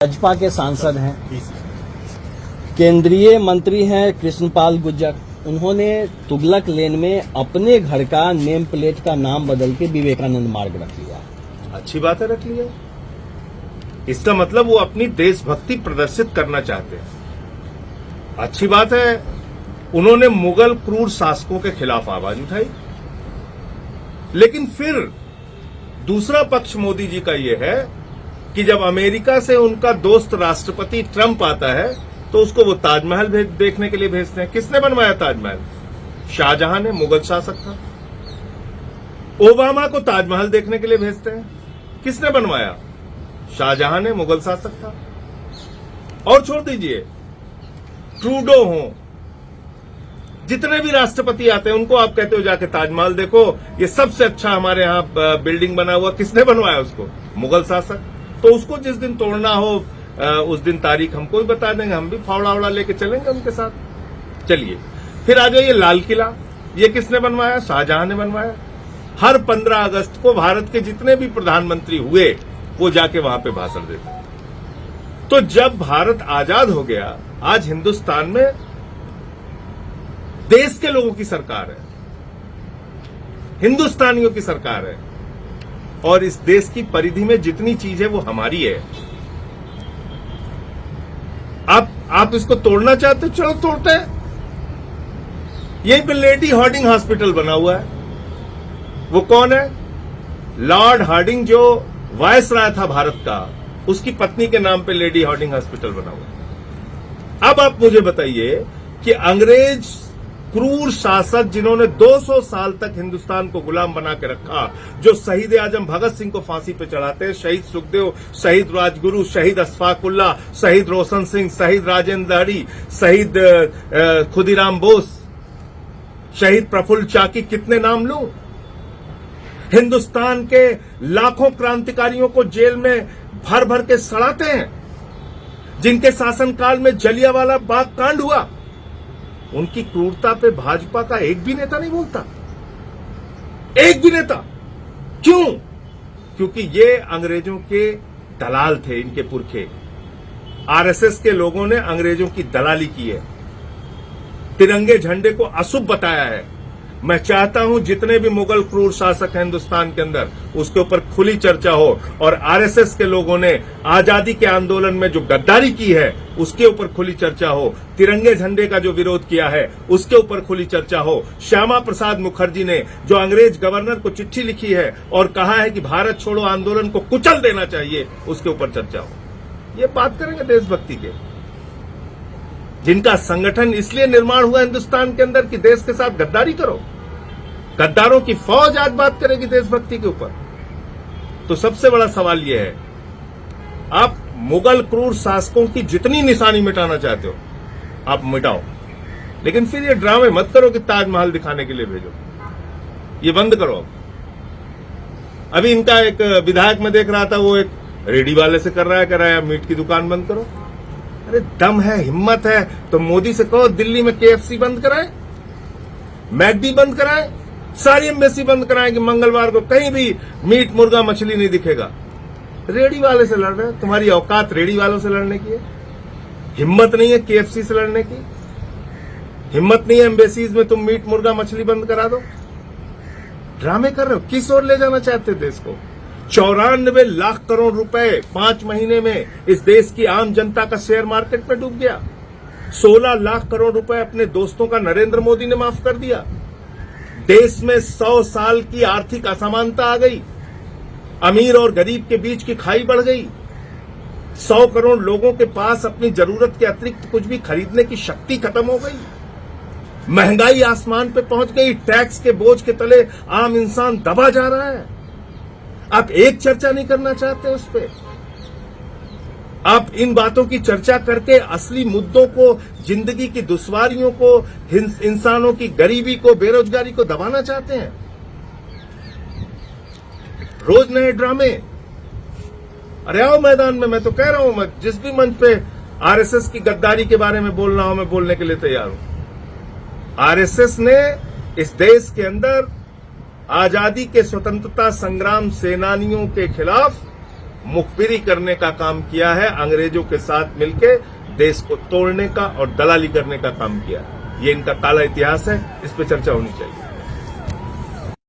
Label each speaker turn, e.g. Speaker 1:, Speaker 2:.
Speaker 1: भाजपा के सांसद हैं, केंद्रीय मंत्री हैं कृष्णपाल गुर्जर। उन्होंने तुगलक लेन में अपने घर का नेम प्लेट का नाम बदल के विवेकानंद मार्ग रख लिया।
Speaker 2: अच्छी बात है, रख लिया। इसका मतलब वो अपनी देशभक्ति प्रदर्शित करना चाहते हैं। अच्छी बात है। उन्होंने मुगल क्रूर शासकों के खिलाफ आवाज उठाई, लेकिन फिर दूसरा पक्ष मोदी जी का ये है कि जब अमेरिका से उनका दोस्त राष्ट्रपति ट्रंप आता है तो उसको वो ताजमहल देखने के लिए भेजते हैं। किसने बनवाया ताजमहल? शाहजहां ने, मुगल शासक था। ओबामा को ताजमहल देखने के लिए भेजते हैं। किसने बनवाया? शाहजहां ने, मुगल शासक था। और छोड़ दीजिए, ट्रूडो हो, जितने भी राष्ट्रपति आते हैं उनको आप कहते हो जाके ताजमहल देखो, ये सबसे अच्छा हमारे यहां बिल्डिंग बना हुआ। किसने बनवाया उसको? मुगल शासक। तो उसको जिस दिन तोड़ना हो उस दिन तारीख हमको भी बता देंगे, हम भी फावड़ा उड़ा लेके चलेंगे उनके साथ। चलिए, फिर आ जाइए लाल किला। ये किसने बनवाया? शाहजहां ने बनवाया। हर 15 अगस्त को भारत के जितने भी प्रधानमंत्री हुए वो जाके वहां पे भाषण देते। तो जब भारत आजाद हो गया, आज हिंदुस्तान में देश के लोगों की सरकार है, हिंदुस्तानियों की सरकार है, और इस देश की परिधि में जितनी चीज है वो हमारी है। आप इसको तोड़ना चाहते हो, चलो तोड़ते हैं। यहीं पे लेडी हार्डिंग हॉस्पिटल बना हुआ है। वो कौन है? लॉर्ड हार्डिंग, जो वायसराय था भारत का, उसकी पत्नी के नाम पे लेडी हार्डिंग हॉस्पिटल बना हुआ है। अब आप मुझे बताइए कि अंग्रेज क्रूर शासक जिन्होंने 200 साल तक हिंदुस्तान को गुलाम बना के रखा, जो शहीद आजम भगत सिंह को फांसी पे चढ़ाते हैं, शहीद सुखदेव, शहीद राजगुरु, शहीद अशफाकुल्ला, शहीद रोशन सिंह, शहीद राजेंद्र दहड़ी, शहीद खुदीराम बोस, शहीद प्रफुल्ल चाकी, कितने नाम लूं? हिंदुस्तान के लाखों क्रांतिकारियों को जेल में भर भर के सड़ाते हैं, जिनके शासनकाल में जलियांवाला बाग कांड हुआ। उनकी क्रूरता पे भाजपा का एक भी नेता नहीं बोलता, एक भी नेता। क्यों? क्योंकि ये अंग्रेजों के दलाल थे, इनके पुरखे। आरएसएस के लोगों ने अंग्रेजों की दलाली की है, तिरंगे झंडे को अशुभ बताया है। मैं चाहता हूं जितने भी मुगल क्रूर शासक हैं हिंदुस्तान के अंदर, उसके ऊपर खुली चर्चा हो, और आरएसएस के लोगों ने आजादी के आंदोलन में जो गद्दारी की है उसके ऊपर खुली चर्चा हो, तिरंगे झंडे का जो विरोध किया है उसके ऊपर खुली चर्चा हो, श्यामा प्रसाद मुखर्जी ने जो अंग्रेज गवर्नर को चिट्ठी लिखी है और कहा है कि भारत छोड़ो आंदोलन को कुचल देना चाहिए, उसके ऊपर चर्चा हो। ये बात करेंगे देशभक्ति के, जिनका संगठन इसलिए निर्माण हुआ हिंदुस्तान के अंदर कि देश के साथ गद्दारी करो। गद्दारों की फौज आज बात करेगी देशभक्ति के ऊपर। तो सबसे बड़ा सवाल यह है, आप मुगल क्रूर शासकों की जितनी निशानी मिटाना चाहते हो आप मिटाओ, लेकिन फिर ये ड्रामे मत करो कि ताजमहल दिखाने के लिए भेजो। ये बंद करो। अभी इनका एक विधायक में देख रहा था, वो एक रेडी वाले से कर रहा है, कह रहा है मीट की दुकान बंद करो। अरे दम है, हिम्मत है तो मोदी से कहो दिल्ली में केएफसी बंद कराए, मैकडी बंद कराए, सारी एम्बेसी बंद कराएं कि मंगलवार को कहीं भी मीट, मुर्गा, मछली नहीं दिखेगा। रेडी वाले से लड़ रहे हैं। तुम्हारी औकात रेडी वालों से लड़ने की है? हिम्मत नहीं है केएफसी से लड़ने की? हिम्मत नहीं है एम्बेसीज में तुम मीट, मुर्गा, मछली बंद करा दो? ड्रामे कर रहे हो। किस ओर ले जाना चाहते देश को? 94 लाख करोड़ रुपए 5 महीने में इस देश की आम जनता का शेयर मार्केट में डूब गया। 16 लाख करोड़ रुपए अपने दोस्तों का नरेंद्र मोदी ने माफ कर दिया। देश में 100 साल की आर्थिक असमानता आ गई। अमीर और गरीब के बीच की खाई बढ़ गई। 100 करोड़ लोगों के पास अपनी जरूरत के अतिरिक्त कुछ भी खरीदने की शक्ति खत्म हो गई। महंगाई आसमान पे पहुंच गई। टैक्स के बोझ के तले आम इंसान दबा जा रहा है। आप एक चर्चा नहीं करना चाहते उस पर। आप इन बातों की चर्चा करके असली मुद्दों को, जिंदगी की दुश्वारियों को, इंसानों की गरीबी को, बेरोजगारी को दबाना चाहते हैं। रोज नए ड्रामे। अरे आओ मैदान में। मैं तो कह रहा हूं, मैं जिस भी मंच पे आरएसएस की गद्दारी के बारे में बोलना हो मैं बोलने के लिए तैयार हूं। आरएसएस ने इस देश के अंदर आजादी के स्वतंत्रता संग्राम सेनानियों के खिलाफ मुखबिरी करने का काम किया है, अंग्रेजों के साथ मिलकर देश को तोड़ने का और दलाली करने का काम किया। ये इनका काला इतिहास है, इस पर चर्चा होनी चाहिए।